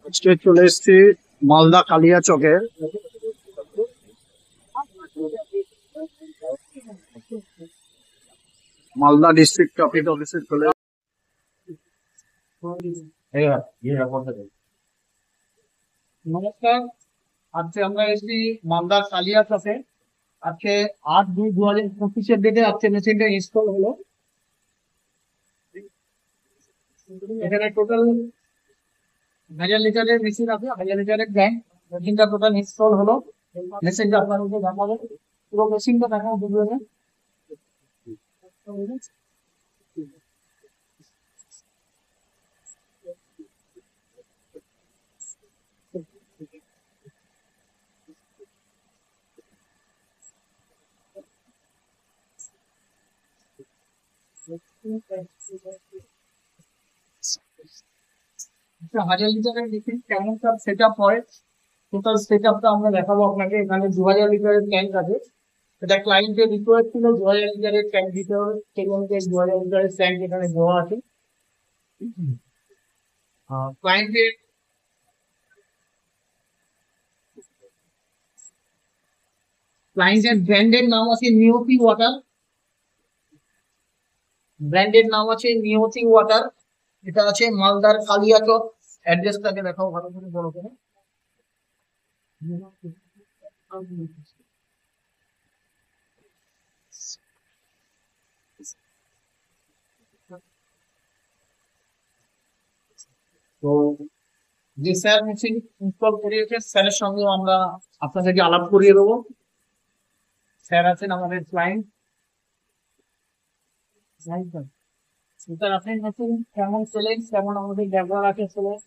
আজকে চলে এসেছি মালদা কালিয়াচকে। মালদা ডিস্ট্রিক্ট ট্রাফিক অফিসে চলে নমস্কার। আজকে আমরা এসেছি মালদার কালিয়াচকে। আজকে 8/2/2025 ডেটে আজকে মেশিনটা ইনস্টল হলো। এখানে টোটাল 1000 লিটারের মেশিন আছে, 1000 লিটারের ট্যাঙ্ক। মেশিনটা টোটাল ইনস্টল হলো। মেশিনটা আপনাদেরকে দেখাবো, পুরো মেশিনটা দেখাবো ভিডিওতে। একটা 1000 লিটারের মেশিন কেমন তার সেট আপ হয়, টোটাল সেট আপটা আমরা দেখাবো আপনাকে। এখানে 2000 লিটারের ট্যাঙ্ক আছে। এটা ক্লায়েন্টের রিকোয়েস্ট ছিল 2000 লিটারের ট্যাঙ্ক দিতে হবে, সেই অনুযায়ী 2000 লিটারের ট্যাঙ্ক এখানে দেওয়া আছে। ক্লায়েন্টের ক্লায়েন্টের ব্র্যান্ডের নাম আছে নিয়তি ওয়াটার। ব্র্যান্ডের নাম আছে নিয়তি ওয়াটার। এটা আছে মালদার কালিয়াচক। অ্যাড্রেসটাকে দেখাও ভালো করে, বড় করে। তো যে স্যার মেশিন ইনস্টল করিয়েছে, স্যারের সঙ্গে আমরা আপনাদেরকে আলাপ করিয়ে দেবো। স্যার আছেন আমাদের ক্লায়েন্ট। স্যার, আপনি নতুন কেমন চলেন, কেমন আমাদের ব্যবহার আছে চলেন,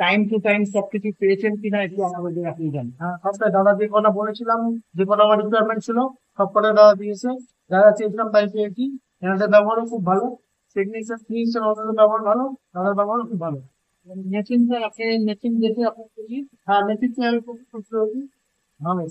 টাইম টু টাইম সবকিছু পেয়েছেন কিনা একটু আমাদের আপনি জানেন। হ্যাঁ, সবটাই দাদা যে কথা বলেছিলাম, যে কথা আমার রিকোয়ারমেন্ট ছিল, সব কটা দাদা দিয়েছে। দাদা চেয়েছিলাম তাই পেয়েছি। এনাদের ব্যবহারও খুব ভালো। টেকনিশিয়ান ফিনিশিয়ান ওনাদের ব্যবহার ভালো, দাদার ব্যবহারও খুব ভালো। মেশিন স্যার, আপনি মেশিন দেখে আপনার খুশি? হ্যাঁ, মেশিন আমি খুব খুশি হয়েছি। ভালো।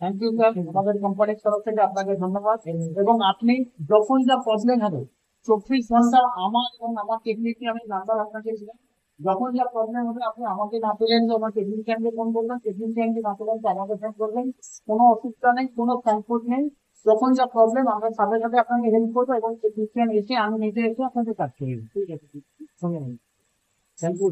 থ্যাংক ইউ স্যার, আমাদের কোম্পানির তরফ থেকে আপনাকে ধন্যবাদ। এবং আপনি যখন যা প্রবলেম হবে, 24 ঘন্টা আমার এবং আমার টেকনিশিয়ানের নাম্বার আপনাকে দিলাম। যখন যা প্রবলেম হবে আপনি আমাকে না পেলেন তো আমার টেকনিশিয়ানকে ফোন করবেন, টেকনিশিয়ানকে না পেলেন তো আমাকে ফোন করবেন। কোনো অসুবিধা নেই, কোনো সংকট নেই। যখন যা প্রবলেম আমরা সাথে সাথে আপনাকে হেল্প করবো, এবং টেকনিশিয়ান এসে আমি নিজে এসে আপনাকে কাজ করে দেবো। ঠিক আছে, সঙ্গে নেই। Thank you.